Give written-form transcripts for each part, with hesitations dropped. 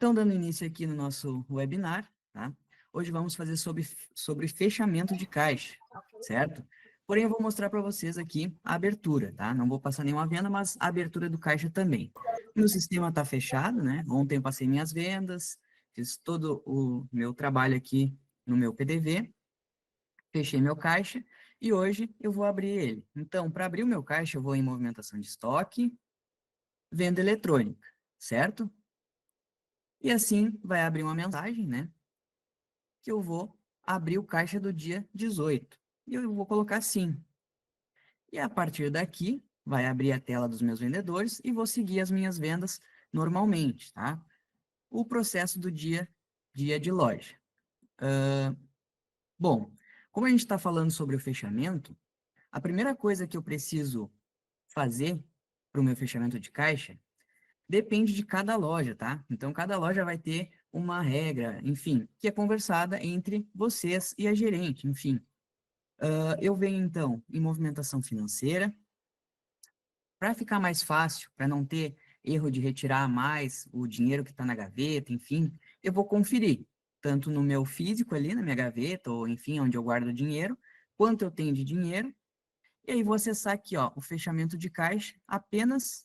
Então, dando início aqui no nosso webinar, tá? Hoje vamos fazer sobre fechamento de caixa, certo? Porém, eu vou mostrar para vocês aqui a abertura, tá? Não vou passar nenhuma venda, mas a abertura do caixa também. Meu sistema está fechado, né? Ontem eu passei minhas vendas, fiz todo o meu trabalho aqui no meu PDV, fechei meu caixa e hoje eu vou abrir ele. Então, para abrir o meu caixa, eu vou em movimentação de estoque, venda eletrônica, certo? E assim vai abrir uma mensagem, né? Que eu vou abrir o caixa do dia 18. E eu vou colocar sim. E a partir daqui, vai abrir a tela dos meus vendedores e vou seguir as minhas vendas normalmente, tá? O processo do dia de loja. Bom, como a gente está falando sobre o fechamento, a primeira coisa que eu preciso fazer para o meu fechamento de caixa depende de cada loja, tá? Então, cada loja vai ter uma regra, enfim, que é conversada entre vocês e a gerente, enfim. Eu venho, então, em movimentação financeira, para ficar mais fácil, para não ter erro de retirar mais o dinheiro que está na gaveta, enfim, eu vou conferir, tanto no meu físico ali, na minha gaveta, ou enfim, onde eu guardo o dinheiro, quanto eu tenho de dinheiro, e aí vou acessar aqui, ó, o fechamento de caixa apenas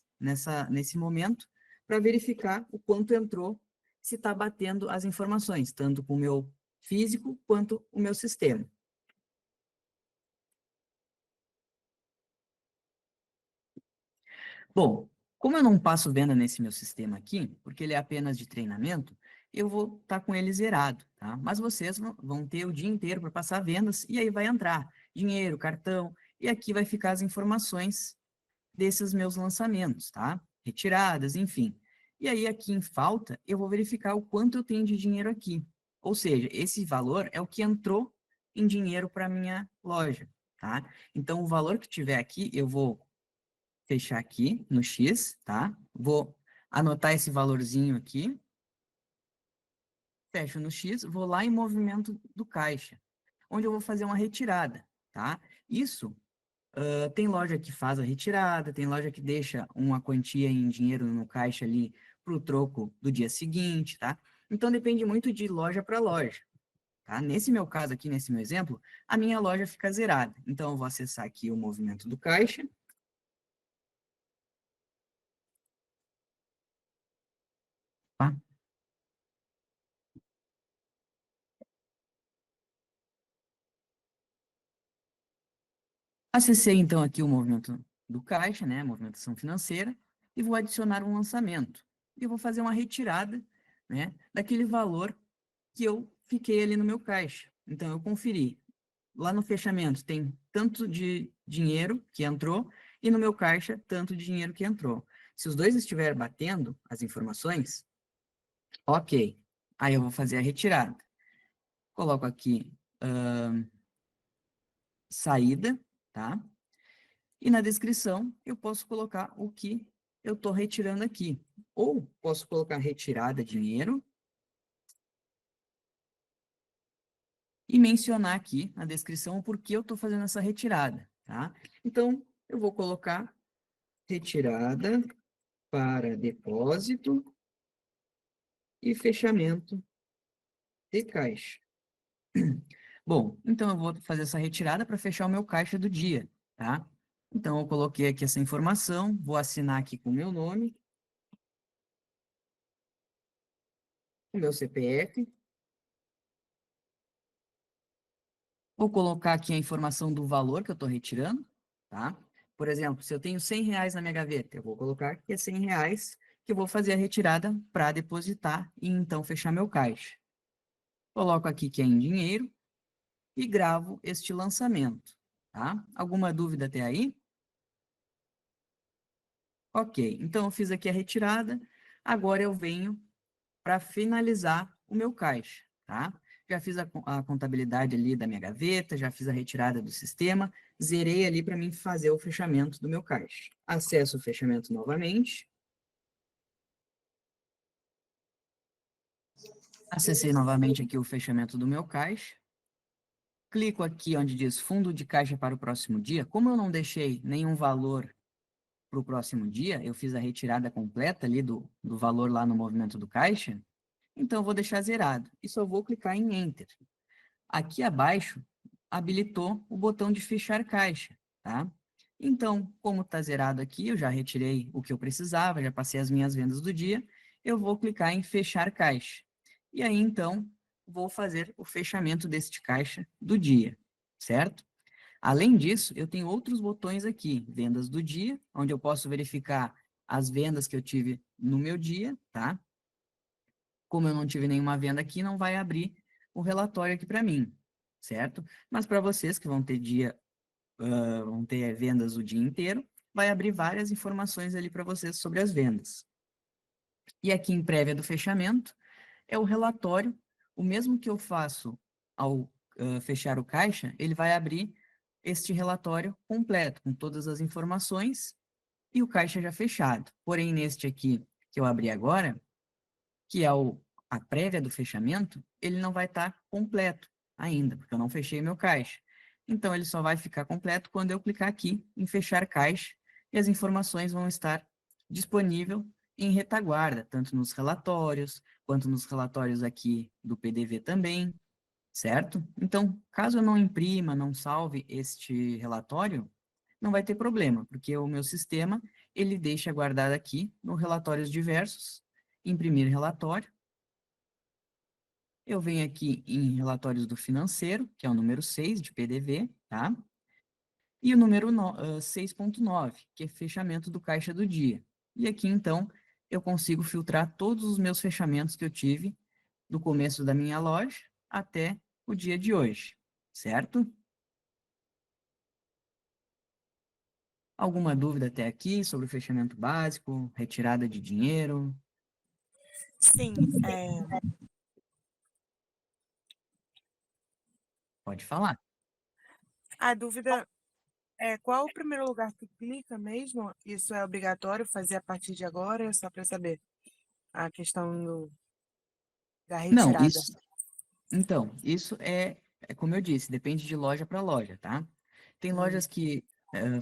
nesse momento, para verificar o quanto entrou, se está batendo as informações, tanto com o meu físico quanto o meu sistema. Bom, como eu não passo venda nesse meu sistema aqui, porque ele é apenas de treinamento, eu vou estar com ele zerado, tá? Mas vocês vão ter o dia inteiro para passar vendas e aí vai entrar dinheiro, cartão, e aqui vai ficar as informações desses meus lançamentos, tá? Retiradas, enfim. E aí, aqui em falta, eu vou verificar o quanto eu tenho de dinheiro aqui. Ou seja, esse valor é o que entrou em dinheiro para minha loja, tá? Então, o valor que tiver aqui, eu vou fechar aqui no X, tá? Vou anotar esse valorzinho aqui, fecho no X, vou lá em movimento do caixa, onde eu vou fazer uma retirada, tá? Isso tem loja que faz a retirada, tem loja que deixa uma quantia em dinheiro no caixa ali para o troco do dia seguinte, tá? Então depende muito de loja para loja, tá? Nesse meu caso aqui, nesse meu exemplo, a minha loja fica zerada. Então eu vou acessar aqui o movimento do caixa, tá? Acessei então aqui o movimento do caixa, né? Movimentação financeira, e vou adicionar um lançamento. E vou fazer uma retirada, né? Daquele valor que eu fiquei ali no meu caixa. Então eu conferi. Lá no fechamento tem tanto de dinheiro que entrou e no meu caixa tanto de dinheiro que entrou. Se os dois estiverem batendo as informações, ok. Aí eu vou fazer a retirada. Coloco aqui saída, tá? E na descrição eu posso colocar o que eu estou retirando aqui. Ou posso colocar retirada dinheiro e mencionar aqui na descrição o porquê eu estou fazendo essa retirada, tá? Então, eu vou colocar retirada para depósito e fechamento de caixa. Bom, então eu vou fazer essa retirada para fechar o meu caixa do dia, tá? Então eu coloquei aqui essa informação, vou assinar aqui com o meu nome, o meu CPF, vou colocar aqui a informação do valor que eu estou retirando, tá? Por exemplo, se eu tenho R$ 100 na minha gaveta, eu vou colocar que é R$ 100 que eu vou fazer a retirada para depositar e então fechar meu caixa. Coloco aqui que é em dinheiro, e gravo este lançamento, tá? Alguma dúvida até aí? Ok, então eu fiz aqui a retirada, agora eu venho para finalizar o meu caixa, tá? Já fiz a contabilidade ali da minha gaveta, já fiz a retirada do sistema, zerei ali para mim fazer o fechamento do meu caixa. Acesso o fechamento novamente. Acessei novamente aqui o fechamento do meu caixa. Clico aqui onde diz fundo de caixa para o próximo dia. Como eu não deixei nenhum valor para o próximo dia, eu fiz a retirada completa ali do valor lá no movimento do caixa, Então, eu vou deixar zerado e só vou clicar em Enter. Aqui abaixo, habilitou o botão de fechar caixa, tá? Então, como está zerado aqui, eu já retirei o que eu precisava, já passei as minhas vendas do dia, eu vou clicar em fechar caixa. E aí, então, vou fazer o fechamento deste caixa do dia, certo? Além disso, eu tenho outros botões aqui, vendas do dia, onde eu posso verificar as vendas que eu tive no meu dia, tá? Como eu não tive nenhuma venda aqui, não vai abrir o relatório aqui para mim, certo? Mas para vocês que vão ter vão ter vendas o dia inteiro, vai abrir várias informações ali para vocês sobre as vendas. E aqui em prévia do fechamento, é o relatório, o mesmo que eu faço ao fechar o caixa, ele vai abrir este relatório completo, com todas as informações e o caixa já fechado. Porém, neste aqui que eu abri agora, que é a prévia do fechamento, ele não vai estar completo ainda, porque eu não fechei meu caixa. Então, ele só vai ficar completo quando eu clicar aqui em fechar caixa e as informações vão estar disponíveis em retaguarda, tanto nos relatórios, quanto nos relatórios aqui do PDV também, certo? Então, caso eu não imprima, não salve este relatório, não vai ter problema, porque o meu sistema, ele deixa guardado aqui no relatórios diversos, imprimir relatório. Eu venho aqui em relatórios do financeiro, que é o número 6 de PDV, tá? E o número 6.9, que é fechamento do caixa do dia. E aqui, então, eu consigo filtrar todos os meus fechamentos que eu tive do começo da minha loja até o dia de hoje, certo? Alguma dúvida até aqui sobre o fechamento básico, retirada de dinheiro? Sim, Pode falar. a dúvida é qual o primeiro lugar que clica mesmo? Isso é obrigatório fazer a partir de agora, só para saber a questão da Não, retirada. isso é como eu disse, depende de loja para loja, tá? Tem lojas que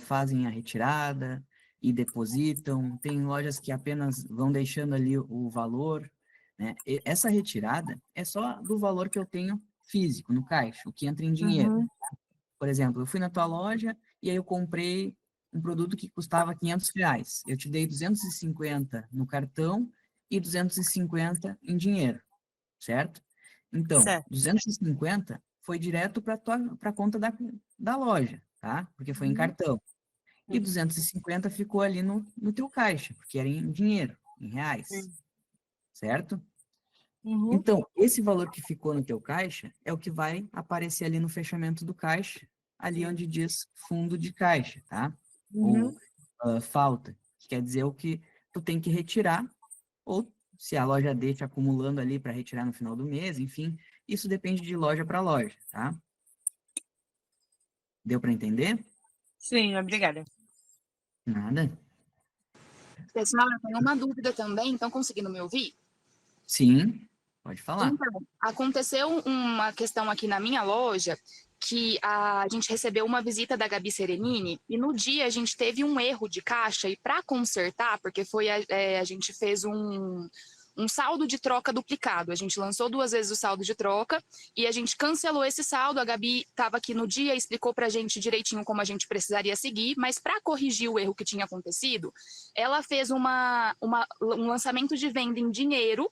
fazem a retirada e depositam, tem lojas que apenas vão deixando ali o valor, né? Essa retirada é só do valor que eu tenho físico no caixa, o que entra em dinheiro. Uhum, Por exemplo, eu fui na tua loja e aí eu comprei um produto que custava R$ 500. Eu te dei 250 no cartão e 250 em dinheiro, certo? Então, certo. 250 foi direto para a conta da loja, tá? Porque foi em Uhum, cartão. E 250 ficou ali no teu caixa, porque era em dinheiro, em reais, sim. certo? Uhum, Então, esse valor que ficou no teu caixa é o que vai aparecer ali no fechamento do caixa, ali onde diz fundo de caixa, tá? Ou uhum, falta, que quer dizer o que tu tem que retirar, ou se a loja deixa acumulando ali para retirar no final do mês, enfim, isso depende de loja para loja, tá? Deu para entender? sim, obrigada. Nada? Pessoal, eu tenho uma dúvida também, estão conseguindo me ouvir? Sim, pode falar. Então, aconteceu uma questão aqui na minha loja que a gente recebeu uma visita da Gabi Serenini e no dia a gente teve um erro de caixa e para consertar, porque a gente fez um saldo de troca duplicado. A gente lançou 2 vezes o saldo de troca e a gente cancelou esse saldo. A Gabi estava aqui no dia, explicou para a gente direitinho como a gente precisaria seguir, mas para corrigir o erro que tinha acontecido, ela fez um lançamento de venda em dinheiro,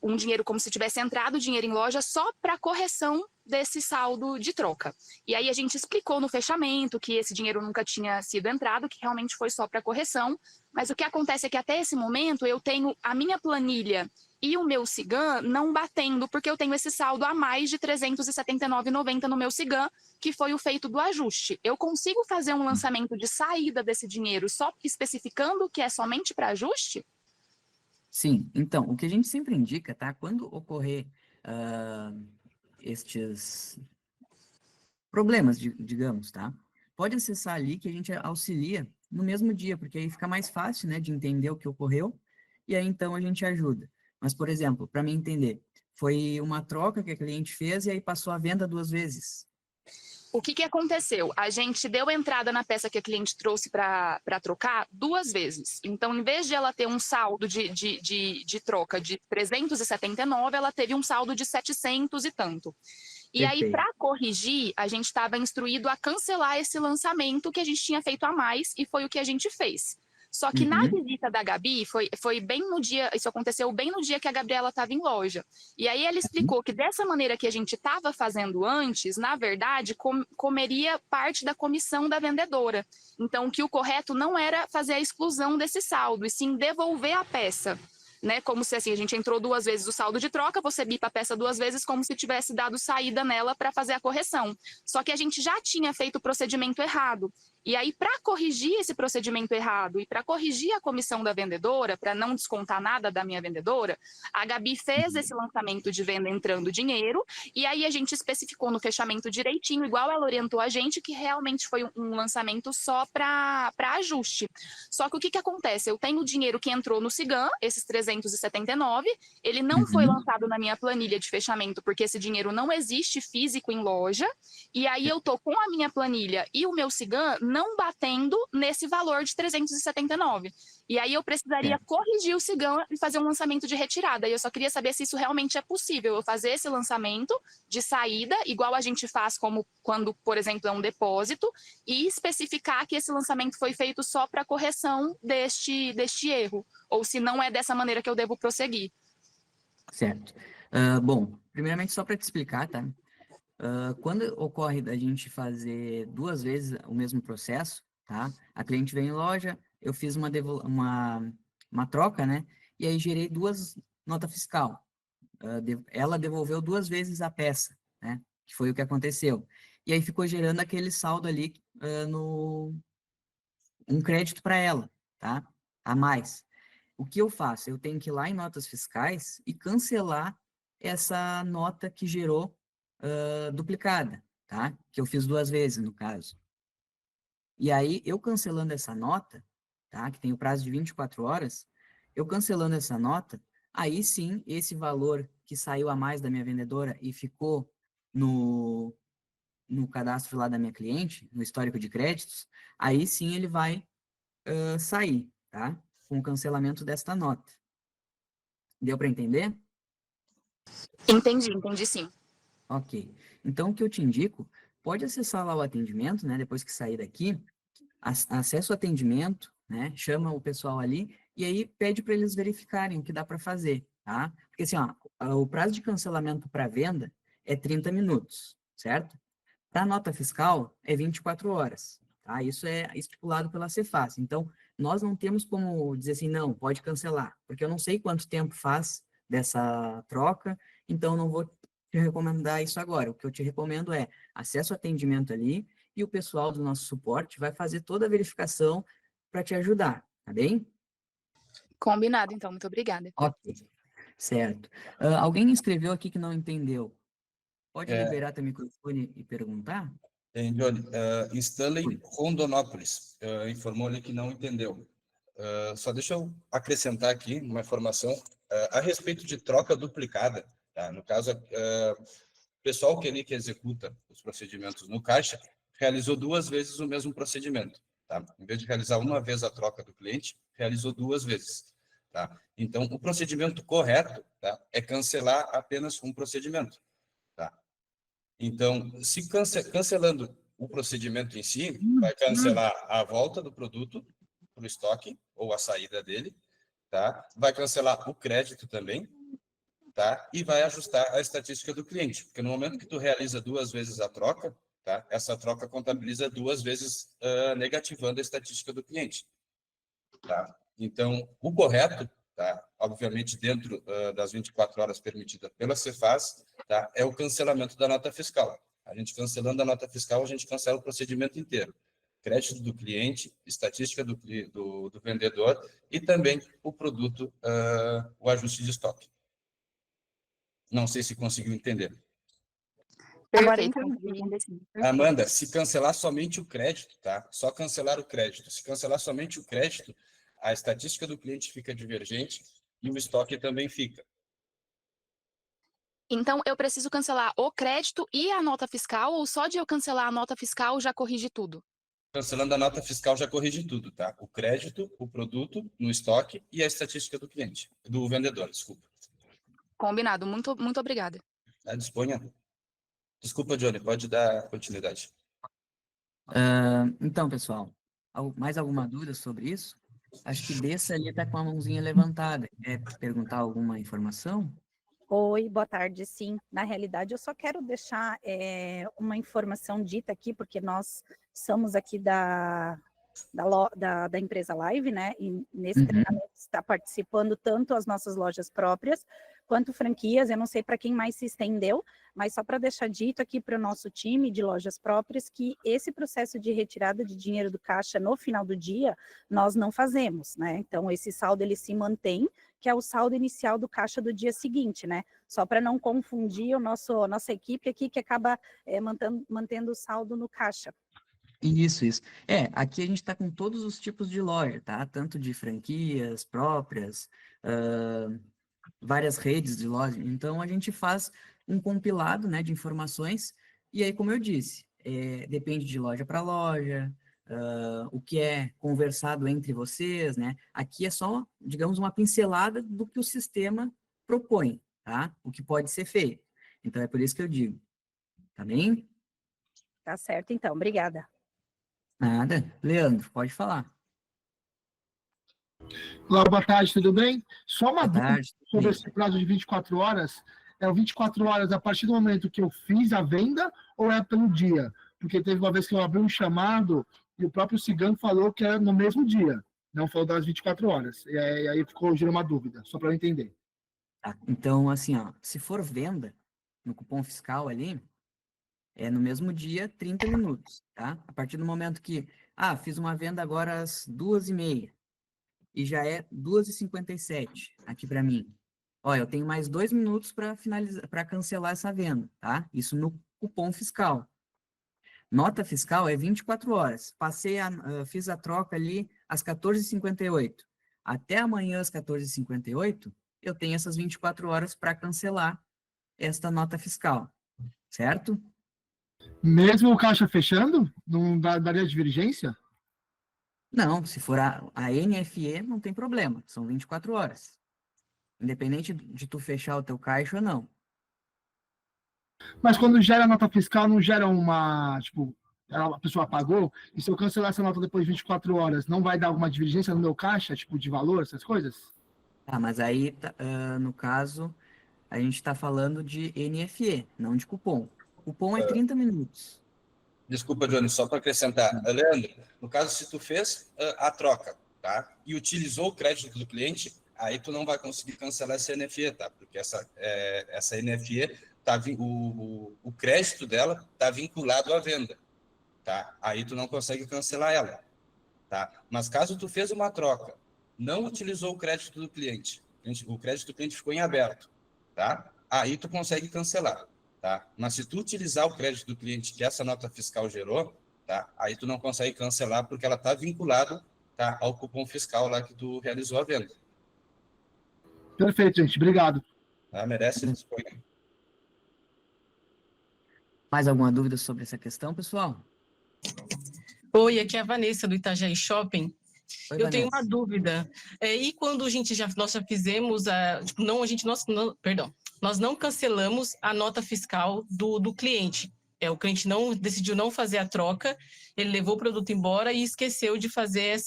um dinheiro como se tivesse entrado dinheiro em loja só para correção desse saldo de troca. E aí a gente explicou no fechamento que esse dinheiro nunca tinha sido entrado, que realmente foi só para correção. Mas o que acontece é que até esse momento eu tenho a minha planilha e o meu Cigan não batendo, porque eu tenho esse saldo a mais de R$ 379,90 no meu Cigan, que foi o feito do ajuste. Eu consigo fazer um lançamento de saída desse dinheiro só especificando que é somente para ajuste? Sim, então, o que a gente sempre indica, tá? Quando ocorrer estes problemas, digamos, tá? Pode acessar ali que a gente auxilia no mesmo dia, porque aí fica mais fácil, né, de entender o que ocorreu, e aí então a gente ajuda. Mas, por exemplo, para mim entender, foi uma troca que a cliente fez e aí passou a venda 2 vezes. O que aconteceu? A gente deu entrada na peça que a cliente trouxe para trocar 2 vezes. Então, em vez de ela ter um saldo de troca de 379, ela teve um saldo de 700 e tanto. E aí, Perfeito. para corrigir, a gente estava instruído a cancelar esse lançamento que a gente tinha feito a mais, e foi o que a gente fez. Só que na visita da Gabi, foi bem no dia, isso aconteceu bem no dia que a Gabriela estava em loja. E aí ela explicou que dessa maneira que a gente estava fazendo antes, na verdade, comeria parte da comissão da vendedora. Então, que o correto não era fazer a exclusão desse saldo, e sim devolver a peça. Né, como se assim, a gente entrou 2 vezes o saldo de troca, você bipa a peça 2 vezes como se tivesse dado saída nela para fazer a correção. Só que a gente já tinha feito o procedimento errado. E aí, para corrigir esse procedimento errado e para corrigir a comissão da vendedora, para não descontar nada da minha vendedora, a Gabi fez esse lançamento de venda entrando dinheiro, e aí a gente especificou no fechamento direitinho, igual ela orientou a gente, que realmente foi um lançamento só para ajuste. Só que o que acontece? Eu tenho o dinheiro que entrou no Cigan, esses 379, ele não foi lançado na minha planilha de fechamento, porque esse dinheiro não existe físico em loja, e aí eu tô com a minha planilha e o meu Cigan não batendo nesse valor de 379. E aí eu precisaria corrigir o Cigan e fazer um lançamento de retirada. E eu só queria saber se isso realmente é possível, eu fazer esse lançamento de saída, igual a gente faz como quando, por exemplo, é um depósito, e especificar que esse lançamento foi feito só para correção deste erro, ou se não é dessa maneira que eu devo prosseguir. Certo. Bom, primeiramente só para te explicar, tá? Quando ocorre da gente fazer 2 vezes o mesmo processo, tá? A cliente vem em loja, eu fiz uma troca, né? E aí gerei 2 notas fiscal. Ela devolveu 2 vezes a peça, né? Que foi o que aconteceu. E aí ficou gerando aquele saldo ali um crédito para ela, tá? A mais. O que eu faço? Eu tenho que ir lá em notas fiscais e cancelar essa nota que gerou duplicada, tá? Que eu fiz 2 vezes, no caso. E aí, eu cancelando essa nota, tá? Que tem o prazo de 24 horas, eu cancelando essa nota, aí sim, esse valor que saiu a mais da minha vendedora e ficou no cadastro lá da minha cliente, no histórico de créditos, aí sim ele vai sair, tá? Com o cancelamento desta nota. Deu para entender? Entendi sim. Ok. Então, o que eu te indico, pode acessar lá o atendimento, né? Depois que sair daqui, acessa o atendimento, né? Chama o pessoal ali e aí pede para eles verificarem o que dá para fazer, tá? Porque assim, ó, o prazo de cancelamento para venda é 30 minutos, certo? Para nota fiscal é 24 horas, tá? Isso é estipulado pela Cefaz. Então, nós não temos como dizer assim, não, pode cancelar, porque eu não sei quanto tempo faz dessa troca, então não vou te recomendar isso agora. O que eu te recomendo é acesso ao atendimento ali e o pessoal do nosso suporte vai fazer toda a verificação para te ajudar, tá bem? Combinado, então. Muito obrigada. Ok, certo. Alguém escreveu aqui que não entendeu. Pode É, liberar teu microfone e perguntar? Johnny, Stanley Rondonópolis informou ali que não entendeu. Só deixa eu acrescentar aqui uma informação a respeito de troca duplicada. Tá? No caso, o pessoal que executa os procedimentos no caixa realizou 2 vezes o mesmo procedimento. Tá? Em vez de realizar uma vez a troca do cliente, realizou 2 vezes. Tá? Então, o procedimento correto, tá, é cancelar apenas um procedimento. Tá? Então, se cancelando o procedimento em si, vai cancelar a volta do produto para o estoque ou a saída dele, tá? Vai cancelar o crédito também, tá? E vai ajustar a estatística do cliente, porque no momento que tu realiza 2 vezes a troca, tá? Essa troca contabiliza 2 vezes negativando a estatística do cliente, tá? Então, o correto, tá? Obviamente dentro das 24 horas permitidas pela Cefaz, tá? É o cancelamento da nota fiscal. A gente cancelando a nota fiscal, a gente cancela o procedimento inteiro. Crédito do cliente, estatística do vendedor e também o produto, o ajuste de estoque. Não sei se conseguiu entender. Agora Perfeito. consegui entender sim. Amanda, se cancelar somente o crédito, tá? Só cancelar o crédito. Se cancelar somente o crédito, a estatística do cliente fica divergente e o estoque também fica. Então, eu preciso cancelar o crédito e a nota fiscal, ou só de eu cancelar a nota fiscal já corrige tudo? Cancelando a nota fiscal já corrige tudo, tá? O crédito, o produto no estoque e a estatística do cliente, do vendedor, desculpa. Combinado. Muito, muito obrigada. Disponha. Desculpa, Johnny, pode dar continuidade. Então, pessoal, mais alguma dúvida sobre isso? Acho que Dessa ali está com a mãozinha levantada. Quer perguntar alguma informação? Oi, boa tarde. Sim, na realidade eu só quero deixar uma informação dita aqui, porque nós somos aqui da empresa Live, né? E nesse treinamento está participando tanto as nossas lojas próprias quanto franquias. Eu não sei para quem mais se estendeu, mas só para deixar dito aqui para o nosso time de lojas próprias que esse processo de retirada de dinheiro do caixa no final do dia nós não fazemos, né? Então esse saldo ele se mantém, que é o saldo inicial do caixa do dia seguinte, né? Só para não confundir a nossa equipe aqui que acaba mantendo o saldo no caixa. Isso. Aqui a gente está com todos os tipos de loja, tá? Tanto de franquias próprias, várias redes de loja. Então, a gente faz um compilado, né, de informações, e aí, como eu disse, depende de loja para loja, o que é conversado entre vocês, né? Aqui é só, digamos, uma pincelada do que o sistema propõe, tá? O que pode ser feito. Então, é por isso que eu digo, tá bem? Tá certo, então. Obrigada. Nada. Leandro, pode falar. Olá, boa tarde, tudo bem? Só uma Boa dúvida tarde. sobre esse prazo de 24 horas. É o 24 horas a partir do momento que eu fiz a venda ou é pelo dia? Porque teve uma vez que eu abri um chamado e o próprio Cigano falou que era no mesmo dia, não falou das 24 horas. E aí ficou gerando uma dúvida, só para eu entender. Tá? Então, assim, ó, se for venda no cupom fiscal ali, é no mesmo dia, 30 minutos, tá? A partir do momento que, fiz uma venda agora às 2h30 e já é 2h57 aqui para mim. Olha, eu tenho mais 2 minutos para finalizar, para cancelar essa venda, tá? Isso no cupom fiscal. Nota fiscal é 24 horas. Fiz a troca ali às 14h58. Até amanhã às 14h58, eu tenho essas 24 horas para cancelar esta nota fiscal, certo? Mesmo o caixa fechando, não daria divergência? Não, se for a NFE, não tem problema, são 24 horas. Independente de tu fechar o teu caixa ou não. Mas quando gera nota fiscal, não gera uma, tipo, a pessoa pagou, e se eu cancelar essa nota depois de 24 horas, não vai dar alguma divergência no meu caixa, tipo, de valor, essas coisas? Mas aí, no caso, a gente está falando de NFE, não de cupom. Cupom é 30 minutos. Desculpa, Johnny, só para acrescentar. Leandro, no caso, se tu fez a troca, tá? E utilizou o crédito do cliente, aí tu não vai conseguir cancelar essa NFE, tá? Porque essa NFE, o crédito dela está vinculado à venda, tá? Aí tu não consegue cancelar ela, tá? Mas caso tu fez uma troca, não utilizou o crédito do cliente, o crédito do cliente ficou em aberto, tá? Aí tu consegue cancelar. Tá? Mas se tu utilizar o crédito do cliente que essa nota fiscal gerou, tá? Aí tu não consegue cancelar porque ela está vinculada, tá, ao cupom fiscal lá que tu realizou a venda. Perfeito, gente. Obrigado. Tá? Merece dispor. Mais alguma dúvida sobre essa questão, pessoal? Oi, aqui é a Vanessa do Itajaí Shopping. Oi, Eu tenho Vanessa. uma dúvida. E quando nós já fizemos nós não cancelamos a nota fiscal do cliente. O cliente decidiu não fazer a troca, ele levou o produto embora e esqueceu de fazer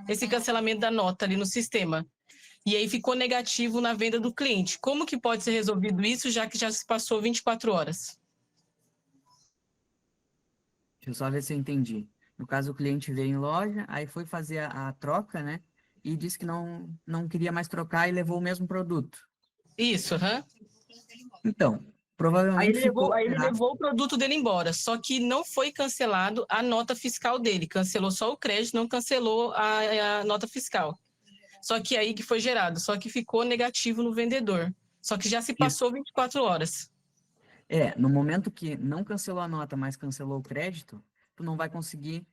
esse cancelamento da nota ali no sistema. E aí ficou negativo na venda do cliente. Como que pode ser resolvido isso, já que já se passou 24 horas? Deixa eu só ver se eu entendi. No caso, o cliente veio em loja, aí foi fazer a troca, né? E disse que não queria mais trocar e levou o mesmo produto. Isso, aham. Então, provavelmente Aí ele levou o produto dele embora, só que não foi cancelado a nota fiscal dele, cancelou só o crédito, não cancelou a nota fiscal. Só que aí que foi gerado, só que ficou negativo no vendedor. Só que já se passou 24 horas. No momento que não cancelou a nota, mas cancelou o crédito, tu não vai conseguir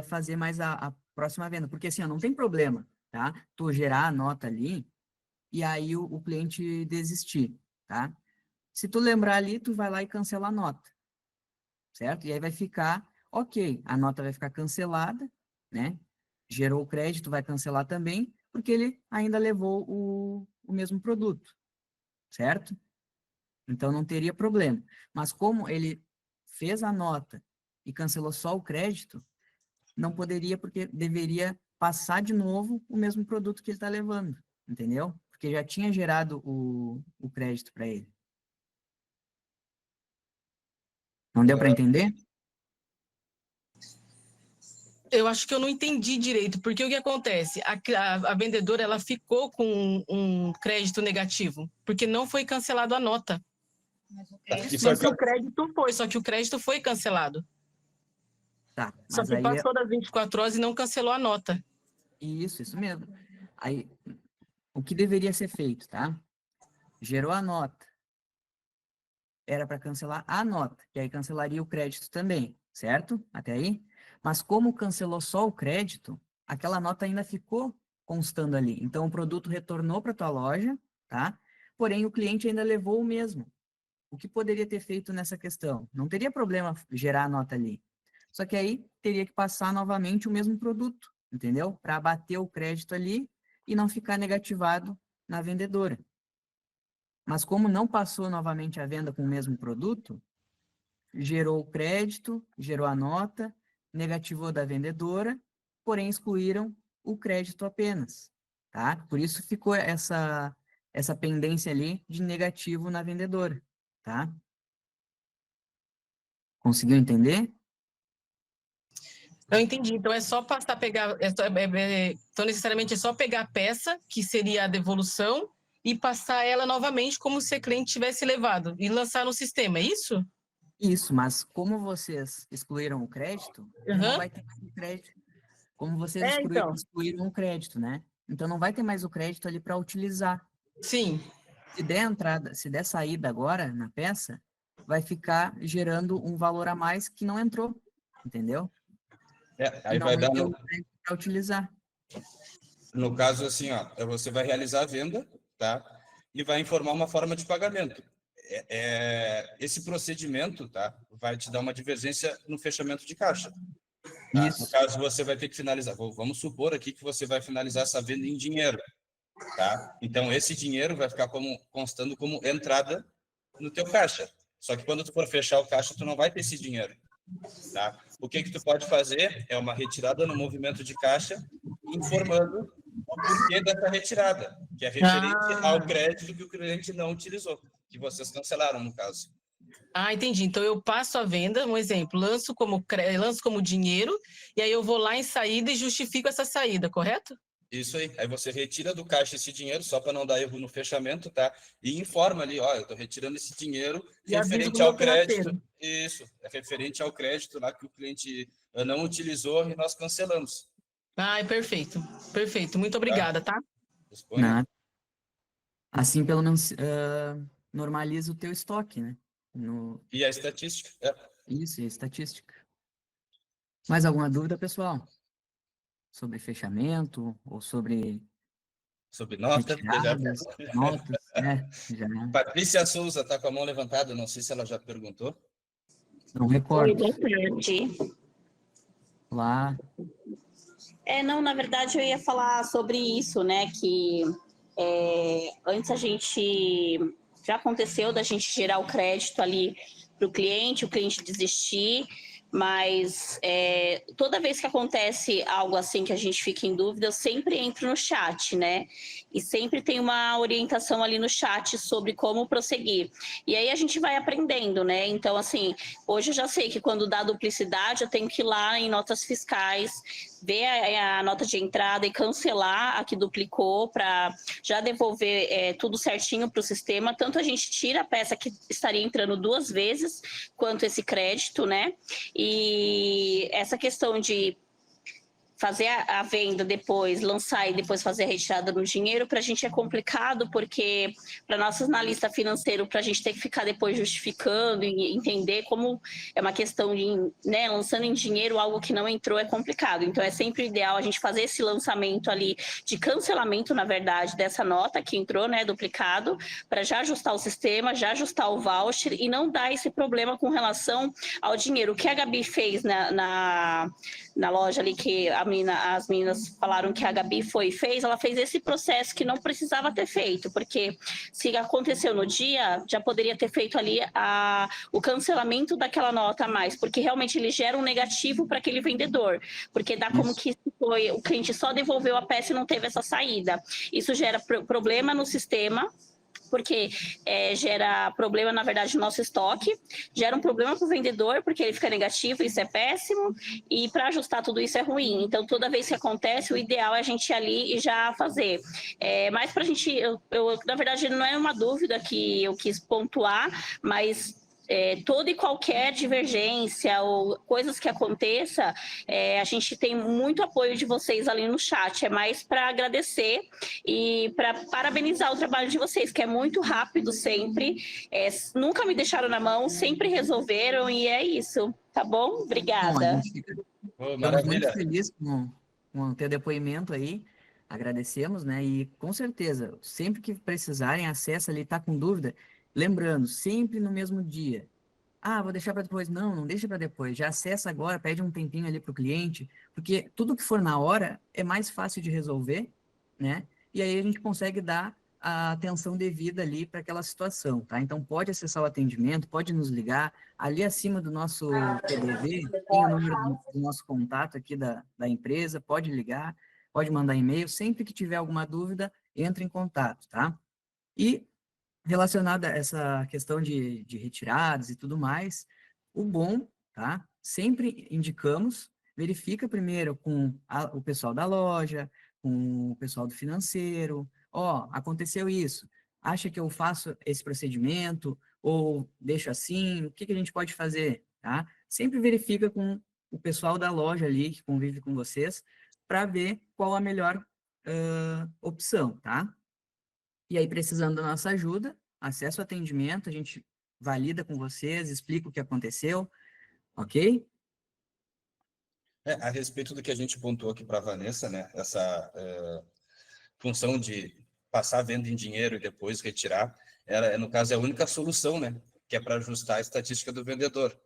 fazer mais a próxima venda. Porque assim, não tem problema, tá? Tu gerar a nota ali e aí o cliente desistir. tá? Se tu lembrar ali, tu vai lá e cancela a nota, certo? E aí vai ficar, ok, a nota vai ficar cancelada, né? Gerou o crédito, vai cancelar também, porque ele ainda levou o mesmo produto, certo? Então não teria problema. Mas como ele fez a nota e cancelou só o crédito, não poderia, porque deveria passar de novo o mesmo produto que ele está levando, entendeu? Porque já tinha gerado o crédito para ele. Não deu para entender? Eu acho que eu não entendi direito, porque o que acontece? A vendedora ela ficou com um crédito negativo, porque não foi cancelado a nota. E Só foi, que o crédito foi, só que o crédito foi cancelado. Tá, Só mas que aí passou das 24 horas e não cancelou a nota. isso mesmo. Aí, o que deveria ser feito, tá? Gerou a nota. Era para cancelar a nota, que aí cancelaria o crédito também, certo? Até aí? Mas como cancelou só o crédito, aquela nota ainda ficou constando ali. Então, o produto retornou para tua loja, tá? Porém, o cliente ainda levou o mesmo. O que poderia ter feito nessa questão? Não teria problema gerar a nota ali. Só que aí teria que passar novamente o mesmo produto, entendeu? Para abater o crédito ali e não ficar negativado na vendedora. Mas como não passou novamente a venda com o mesmo produto, gerou o crédito, gerou a nota, negativou da vendedora, porém excluíram o crédito apenas, tá? Por isso ficou essa pendência ali de negativo na vendedora, tá? Conseguiu entender? Eu entendi. Então é só passar pegar. Então, necessariamente é só pegar a peça, que seria a devolução, e passar ela novamente como se a cliente tivesse levado e lançar no sistema, é isso? Isso, mas como vocês excluíram o crédito, não Aham. vai ter mais o crédito. Como vocês É, então. excluíram o crédito, né? Então não vai ter mais o crédito ali para utilizar. Sim. Se der entrada, se der saída agora na peça, vai ficar gerando um valor a mais que não entrou, entendeu? E aí não vai vai dar ter o crédito para utilizar. no caso assim, ó, você vai realizar a venda, tá? E vai informar uma forma de pagamento. Esse procedimento, tá? Vai te dar uma divergência no fechamento de caixa. Tá? No Isso. caso, você vai ter que finalizar. Vamos supor aqui que você vai finalizar essa venda em dinheiro, tá? Então, esse dinheiro vai ficar constando como entrada no teu caixa. Só que quando tu for fechar o caixa, tu não vai ter esse dinheiro, tá? O que tu pode fazer é uma retirada no movimento de caixa, informando o porquê dessa retirada, que é referente ao crédito que o cliente não utilizou, que vocês cancelaram, no caso. Ah, entendi. Então eu passo a venda, um exemplo, lanço como dinheiro, e aí eu vou lá em saída e justifico essa saída, correto? Isso aí. Aí você retira do caixa esse dinheiro, só para não dar erro no fechamento, tá? E informa ali, ó, eu estou retirando esse dinheiro E aviso referente pro meu ao crédito. financeiro. Isso, é referente ao crédito lá que o cliente não utilizou e nós cancelamos. Ah, perfeito. Perfeito. Muito obrigada, tá? Disponha. Né? Assim, pelo menos, normaliza o teu estoque, né? E a estatística. Isso, e a estatística. Mais alguma dúvida, pessoal? Sobre fechamento ou sobre Sobre nota. retiradas, notas, né? Já Patrícia Souza está com a mão levantada, não sei se ela já perguntou. não Oi, recordo. boa tarde. Lá, Não, na verdade eu ia falar sobre isso, né? Que antes a gente já aconteceu da gente gerar o crédito ali para o cliente desistir, mas toda vez que acontece algo assim que a gente fica em dúvida, eu sempre entro no chat, né? E sempre tem uma orientação ali no chat sobre como prosseguir. E aí a gente vai aprendendo, né? Então, assim, hoje eu já sei que quando dá duplicidade, eu tenho que ir lá em notas fiscais, ver a nota de entrada e cancelar a que duplicou para já devolver tudo certinho para o sistema. Tanto a gente tira a peça que estaria entrando 2 vezes, quanto esse crédito, né? E essa questão de fazer a venda depois, lançar e depois fazer a retirada do dinheiro, para a gente é complicado, porque para nosso analista financeiro, para a gente ter que ficar depois justificando e entender como é uma questão de, né, lançando em dinheiro algo que não entrou é complicado. Então é sempre ideal a gente fazer esse lançamento ali de cancelamento, na verdade, dessa nota que entrou, né, duplicado, para já ajustar o sistema, já ajustar o voucher e não dar esse problema com relação ao dinheiro. O que a Gabi fez na loja ali, que as meninas falaram que a Gabi fez, ela fez esse processo que não precisava ter feito, porque se aconteceu no dia, já poderia ter feito ali o cancelamento daquela nota a mais, porque realmente ele gera um negativo para aquele vendedor, porque dá como que o cliente só devolveu a peça e não teve essa saída. Isso gera problema no sistema, porque gera problema, na verdade, no nosso estoque, gera um problema para o vendedor, porque ele fica negativo, isso é péssimo, e para ajustar tudo isso é ruim. Então, toda vez que acontece, o ideal é a gente ir ali e já fazer. Mas para a gente, na verdade, não é uma dúvida que eu quis pontuar, mas toda e qualquer divergência ou coisas que aconteça, a gente tem muito apoio de vocês ali no chat. É mais para agradecer e para parabenizar o trabalho de vocês, que é muito rápido sempre. Nunca me deixaram na mão, sempre resolveram e é isso. Tá bom? Bom, a Obrigada. gente ficamos muito Maravilha. felizes com o teu depoimento aí. Agradecemos, né? E com certeza, sempre que precisarem, acessa ali, tá com dúvida. Lembrando, sempre no mesmo dia. Ah, vou deixar para depois. Não, não deixa para depois. Já acessa agora, pede um tempinho ali para o cliente, porque tudo que for na hora é mais fácil de resolver, né? E aí a gente consegue dar a atenção devida ali para aquela situação, tá? Então pode acessar o atendimento, pode nos ligar. Ali acima do nosso PDV tem o número do nosso contato aqui da empresa, pode ligar, pode mandar e-mail. Sempre que tiver alguma dúvida, entre em contato, tá? E relacionada a essa questão de retiradas e tudo mais, o bom, tá? Sempre indicamos, verifica primeiro com o pessoal da loja, com o pessoal do financeiro, ó, aconteceu isso, acha que eu faço esse procedimento ou deixo assim, o que que a gente pode fazer, tá? Sempre verifica com o pessoal da loja ali, que convive com vocês, para ver qual a melhor opção, tá? E aí, precisando da nossa ajuda, acessa o atendimento, a gente valida com vocês, explica o que aconteceu, ok? A respeito do que a gente pontuou aqui para a Vanessa, né? Essa função de passar a venda em dinheiro e depois retirar, no caso, é a única solução, né? Que é para ajustar a estatística do vendedor.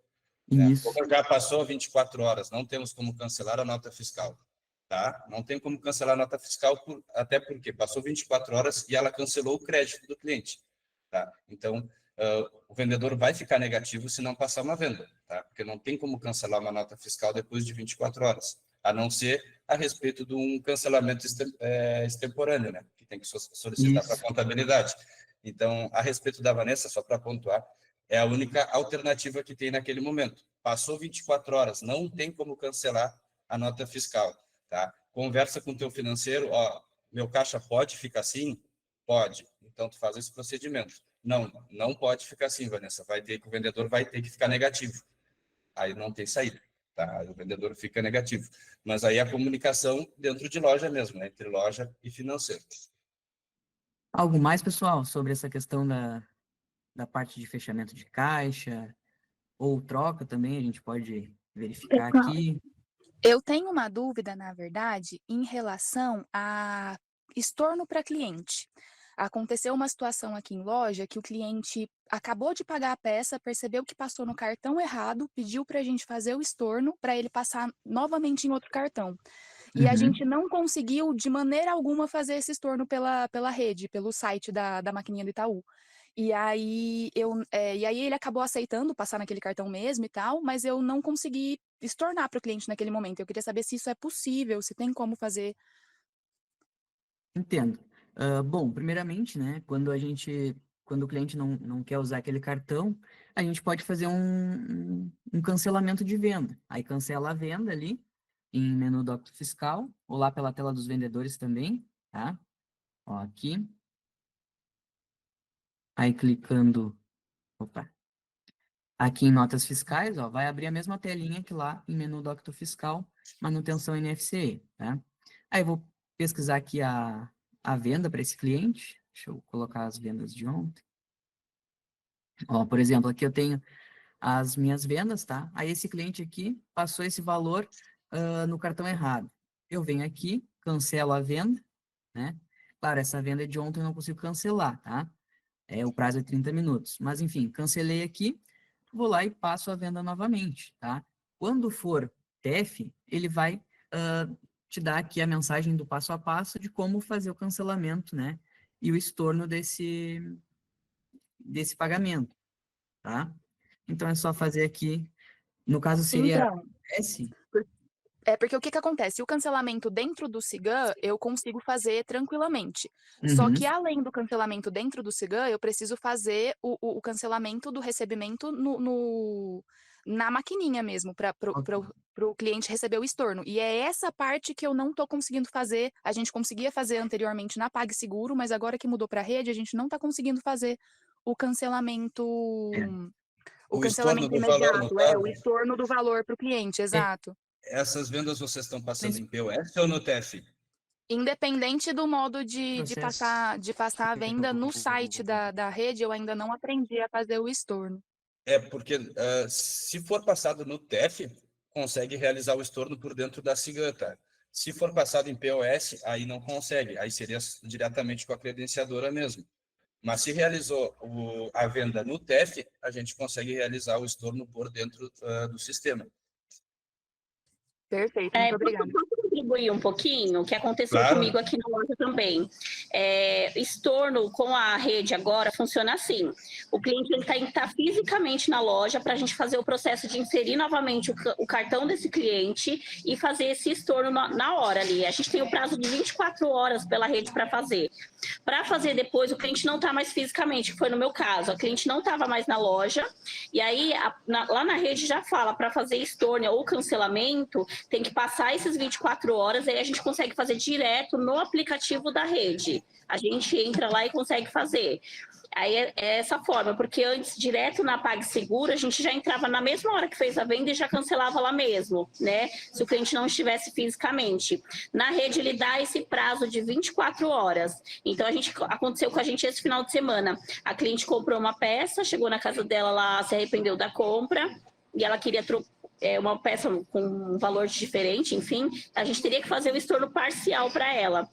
Né? Isso. Como já passou 24 horas, não temos como cancelar a nota fiscal. Tá? Não tem como cancelar a nota fiscal, até porque passou 24 horas e ela cancelou o crédito do cliente. Tá? Então, o vendedor vai ficar negativo se não passar uma venda, tá? Porque não tem como cancelar uma nota fiscal depois de 24 horas, a não ser a respeito de um cancelamento extemporâneo, né? Que tem que solicitar para a contabilidade. Então, a respeito da Vanessa, só para pontuar, é a única alternativa que tem naquele momento. Passou 24 horas, não tem como cancelar a nota fiscal. Tá? Conversa com o teu financeiro, ó, meu caixa pode ficar assim? Pode. Então, tu faz esse procedimento. Não, não pode ficar assim, Vanessa. O vendedor vai ter que ficar negativo. Aí não tem saída, tá? O vendedor fica negativo. Mas aí a comunicação dentro de loja mesmo, né? Entre loja e financeiro. Algo mais, pessoal, sobre essa questão da parte de fechamento de caixa ou troca também, a gente pode verificar aqui. Eu tenho uma dúvida, na verdade, em relação a estorno para cliente. Aconteceu uma situação aqui em loja que o cliente acabou de pagar a peça, percebeu que passou no cartão errado, pediu para a gente fazer o estorno para ele passar novamente em outro cartão. E a gente não conseguiu, de maneira alguma, fazer esse estorno pela rede, pelo site da maquininha do Itaú. E aí ele acabou aceitando passar naquele cartão mesmo e tal, mas eu não consegui estornar para o cliente naquele momento. Eu queria saber se isso é possível, se tem como fazer. Entendo. Bom, primeiramente, né, quando o cliente não quer usar aquele cartão, a gente pode fazer um cancelamento de venda. Aí cancela a venda ali, em menu do Octo Fiscal, ou lá pela tela dos vendedores também, tá? Ó, aqui. Aí clicando, opa. Aqui em notas fiscais, ó, vai abrir a mesma telinha que lá em menu do Octo Fiscal, manutenção NFCE, tá? Aí eu vou pesquisar aqui a venda para esse cliente. Deixa eu colocar as vendas de ontem. Ó, por exemplo, aqui eu tenho as minhas vendas, tá? Aí esse cliente aqui passou esse valor no cartão errado. Eu venho aqui, cancelo a venda, né? Claro, essa venda é de ontem, eu não consigo cancelar, tá? O prazo é 30 minutos. Mas, enfim, cancelei aqui, vou lá e passo a venda novamente, tá? Quando for TEF, ele vai te dar aqui a mensagem do passo a passo de como fazer o cancelamento, né? E o estorno desse pagamento, tá? Então, é só fazer aqui, no caso seria Então, S. porque o que que acontece? O cancelamento dentro do Cigan, eu consigo fazer tranquilamente. Só Uhum. que além do cancelamento dentro do Cigan, eu preciso fazer o cancelamento do recebimento na maquininha mesmo, para o cliente receber o estorno. E é essa parte que eu não estou conseguindo fazer. A gente conseguia fazer anteriormente na PagSeguro, mas agora que mudou para a rede, a gente não está conseguindo fazer o cancelamento. É. O O estorno cancelamento do valor, no imediato, o caso, estorno do valor para o cliente, exato. essas vendas vocês estão passando Mas em POS ou no TEF? Independente do modo processo. de passar a venda no site da rede, eu ainda não aprendi a fazer o estorno. É porque se for passado no TEF, consegue realizar o estorno por dentro da SIGAN, tá? Se for passado em POS, aí não consegue, aí seria diretamente com a credenciadora mesmo. Mas se realizou a venda no TEF, a gente consegue realizar o estorno por dentro do sistema. Perfeito, muito obrigada. Posso contribuir um pouquinho? O que aconteceu Claro. comigo aqui na loja também. Estorno com a rede agora funciona assim. O cliente tem que estar fisicamente na loja para a gente fazer o processo de inserir novamente o cartão desse cliente e fazer esse estorno na hora ali. A gente tem o prazo de 24 horas pela rede para fazer. Para fazer depois, o cliente não está mais fisicamente, que foi no meu caso. A cliente não estava mais na loja, e aí lá na rede já fala, para fazer estorno ou cancelamento, tem que passar esses 24 horas, aí a gente consegue fazer direto no aplicativo da rede. A gente entra lá e consegue fazer. Aí é essa forma, porque antes, direto na PagSeguro, a gente já entrava na mesma hora que fez a venda e já cancelava lá mesmo, né? Se o cliente não estivesse fisicamente. Na rede, ele dá esse prazo de 24 horas. Então, aconteceu com a gente esse final de semana. A cliente comprou uma peça, chegou na casa dela lá, se arrependeu da compra, e ela queria uma peça com um valor diferente, enfim, a gente teria que fazer o estorno parcial para ela.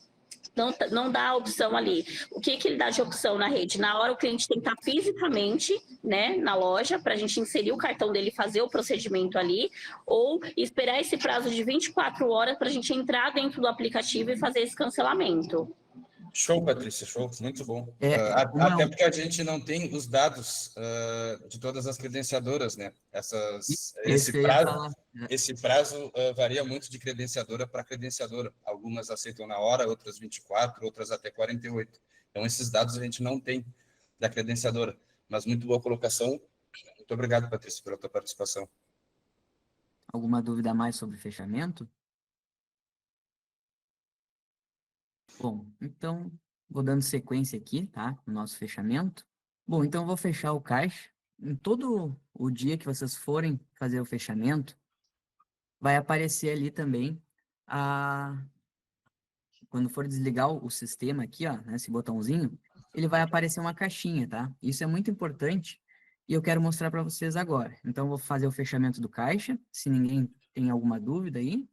Não dá a opção ali. O que ele dá de opção na rede? Na hora o cliente tem que estar fisicamente, né, na loja, para a gente inserir o cartão dele e fazer o procedimento ali, ou esperar esse prazo de 24 horas para a gente entrar dentro do aplicativo e fazer esse cancelamento. Show, Patrícia, show, muito bom. Como é Até um- porque a gente não tem os dados de todas as credenciadoras, né? Esse que eu ia falar. Esse prazo varia muito de credenciadora para credenciadora. Algumas aceitam na hora, outras 24, outras até 48. Então, esses dados a gente não tem da credenciadora. Mas muito boa colocação. Muito obrigado, Patrícia, pela tua participação. Alguma dúvida a mais sobre fechamento? Bom, então, vou dando sequência aqui, tá? No nosso fechamento. Bom, então eu vou fechar o caixa. Em todo o dia que vocês forem fazer o fechamento, vai aparecer ali também quando for desligar o sistema aqui, ó, nesse botãozinho, ele vai aparecer uma caixinha, tá? Isso é muito importante e eu quero mostrar para vocês agora. Então, eu vou fazer o fechamento do caixa, se ninguém tem alguma dúvida aí.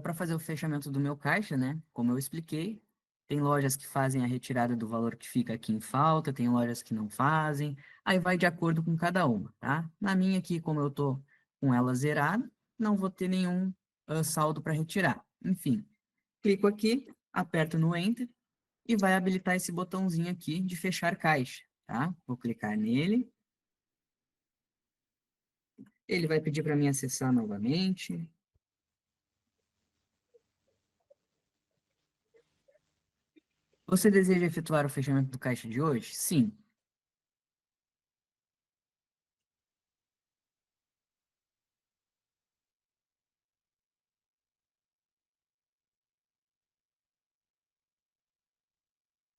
Para fazer o fechamento do meu caixa, né? Como eu expliquei, tem lojas que fazem a retirada do valor que fica aqui em falta, tem lojas que não fazem, aí vai de acordo com cada uma, tá? Na minha aqui, como eu tô com ela zerada, não vou ter nenhum saldo para retirar. Enfim, clico aqui, aperto no Enter e vai habilitar esse botãozinho aqui de fechar caixa, tá? Vou clicar nele. Ele vai pedir para mim acessar novamente. Você deseja efetuar o fechamento do caixa de hoje? Sim.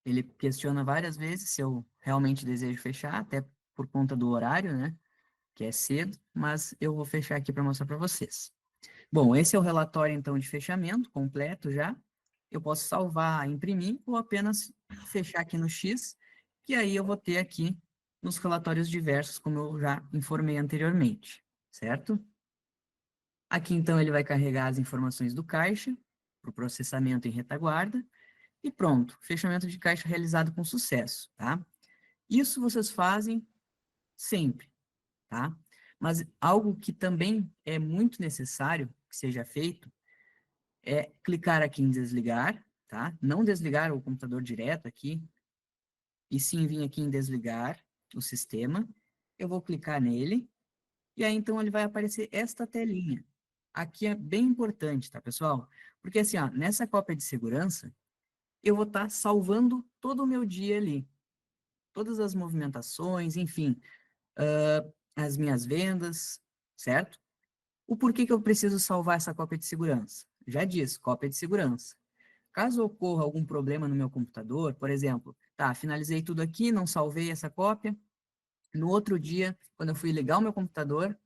Ele questiona várias vezes se eu realmente desejo fechar, até por conta do horário, né? Que é cedo, mas eu vou fechar aqui para mostrar para vocês. Bom, esse é o relatório, então, de fechamento completo já. Eu posso salvar, imprimir, ou apenas fechar aqui no X, que aí eu vou ter aqui nos relatórios diversos, como eu já informei anteriormente, certo? Aqui, então, ele vai carregar as informações do caixa, para o processamento em retaguarda, e pronto, fechamento de caixa realizado com sucesso, tá? Isso vocês fazem sempre, tá? Mas algo que também é muito necessário que seja feito é clicar aqui em desligar, tá? Não desligar o computador direto aqui, e sim vir aqui em desligar o sistema. Eu vou clicar nele, e aí então ele vai aparecer esta telinha. Aqui é bem importante, tá, pessoal? Porque assim, ó, nessa cópia de segurança, eu vou estar salvando todo o meu dia ali. Todas as movimentações, enfim, as minhas vendas, certo? O porquê que eu preciso salvar essa cópia de segurança? Já disse, cópia de segurança. Caso ocorra algum problema no meu computador, por exemplo, tá, finalizei tudo aqui, não salvei essa cópia, no outro dia, quando eu fui ligar o meu computador,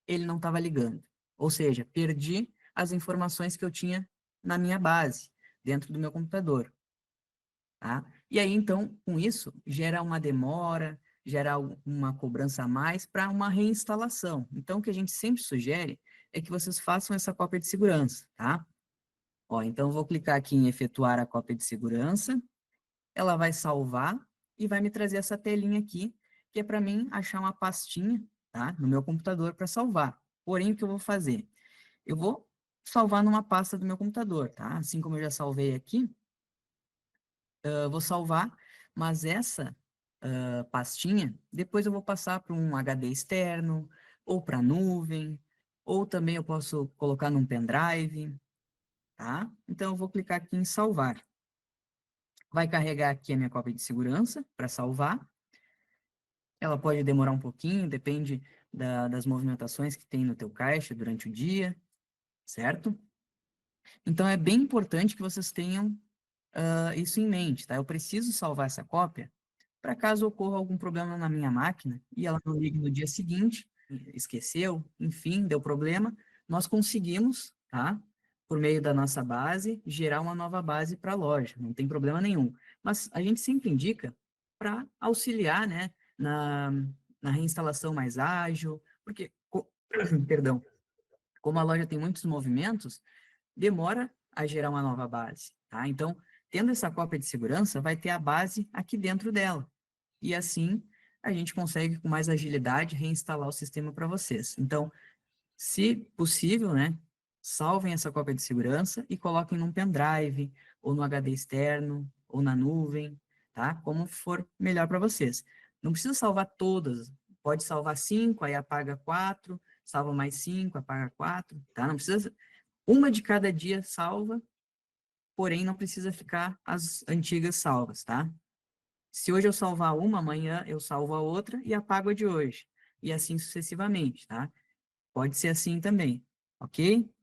ele não estava ligando. Ou seja, perdi as informações que eu tinha na minha base, dentro do meu computador. Tá? E aí, então, com isso, gera uma demora, gera uma cobrança a mais para uma reinstalação. Então, o que a gente sempre sugere é que vocês façam essa cópia de segurança, tá? Ó, então, eu vou clicar aqui em efetuar a cópia de segurança, ela vai salvar e vai me trazer essa telinha aqui, que é para mim achar uma pastinha, tá? No meu computador para salvar. Porém, o que eu vou fazer? Eu vou salvar numa pasta do meu computador, tá? Assim como eu já salvei aqui, eu vou salvar, mas essa pastinha, depois eu vou passar para um HD externo, ou para nuvem, ou também eu posso colocar num pendrive, tá? Então eu vou clicar aqui em salvar. Vai carregar aqui a minha cópia de segurança para salvar. Ela pode demorar um pouquinho, depende das movimentações que tem no teu caixa durante o dia, certo? Então é bem importante que vocês tenham isso em mente, tá? Eu preciso salvar essa cópia para caso ocorra algum problema na minha máquina e ela não ligue no dia seguinte, esqueceu, enfim, deu problema, nós conseguimos, tá? Por meio da nossa base, gerar uma nova base para a loja, não tem problema nenhum. Mas a gente sempre indica para auxiliar, né, na reinstalação mais ágil, porque, perdão, como a loja tem muitos movimentos, demora a gerar uma nova base, tá? Então, tendo essa cópia de segurança, vai ter a base aqui dentro dela. E assim, a gente consegue, com mais agilidade, reinstalar o sistema para vocês. Então, se possível, né, salvem essa cópia de segurança e coloquem num pendrive, ou no HD externo, ou na nuvem, tá? Como for melhor para vocês. Não precisa salvar todas, pode salvar 5, aí apaga 4, salva mais 5, apaga 4, tá? Não precisa, uma de cada dia salva, porém não precisa ficar as antigas salvas, tá? Se hoje eu salvar uma, amanhã eu salvo a outra e apago a de hoje. E assim sucessivamente, tá? Pode ser assim também, ok?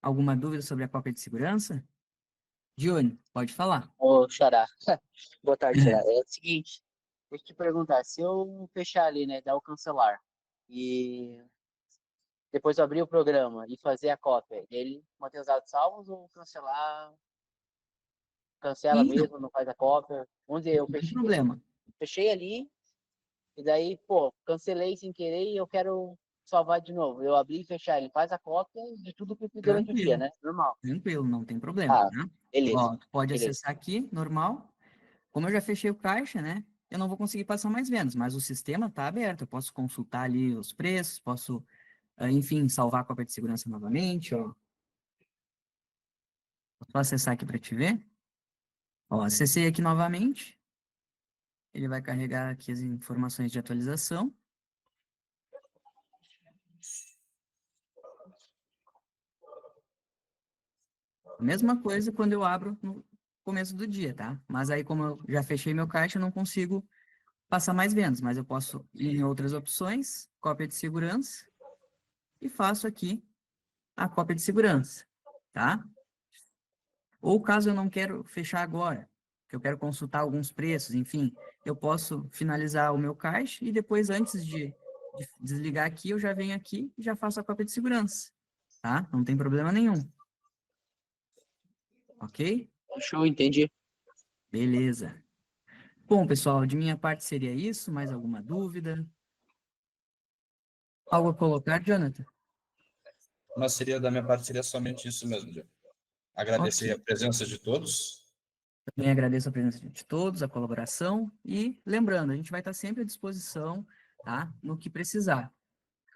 Alguma dúvida sobre a cópia de segurança? Dione, pode falar. Ô, Xará. Boa tarde, Xará. É o seguinte, deixa eu te perguntar, se eu fechar ali, né, dar o cancelar, e depois eu abrir o programa e fazer a cópia, ele mantém os dados salvos ou cancelar, cancela Sim, não, mesmo, não faz a cópia? Onde eu não tem fechei, problema. fechei ali, e daí, pô, cancelei sem querer e eu quero salvar de novo. Eu abri e fechar, ele faz a cópia de tudo que eu fiz durante o dia, Tranquilo, né? Normal. tranquilo, não tem problema, Ah, tá? beleza, Ó, tu pode beleza. acessar aqui, normal. Como eu já fechei o caixa, né? Eu não vou conseguir passar mais vendas, mas o sistema está aberto. Eu posso consultar ali os preços, posso, enfim, salvar a cópia de segurança novamente, ó. Vou acessar aqui para te ver. Ó, acessei aqui novamente. Ele vai carregar aqui as informações de atualização. A mesma coisa quando eu abro no começo do dia, tá? Mas aí, como eu já fechei meu caixa, eu não consigo passar mais vendas, mas eu posso ir em outras opções, cópia de segurança, e faço aqui a cópia de segurança, tá? Ou caso eu não quero fechar agora, que eu quero consultar alguns preços, enfim, eu posso finalizar o meu caixa e depois, antes de desligar aqui, eu já venho aqui e já faço a cópia de segurança, tá? Não tem problema nenhum. Ok? Show, entendi. Beleza. Bom, pessoal, de minha parte seria isso. Mais alguma dúvida? Algo a colocar, Jonathan? Mas da minha parte, seria somente isso mesmo, Diego. Agradecer Ok. a presença de todos. Também agradeço a presença de todos, a colaboração e lembrando, a gente vai estar sempre à disposição, tá? No que precisar.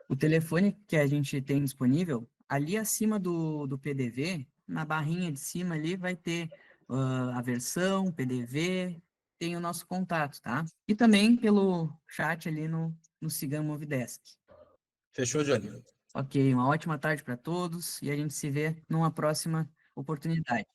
O telefone que a gente tem disponível, ali acima do PDV, na barrinha de cima ali vai ter a versão, PDV, tem o nosso contato, tá? E também pelo chat ali no Cigano Movidesk. Fechou, Johnny? Ok, uma ótima tarde para todos e a gente se vê numa próxima oportunidade.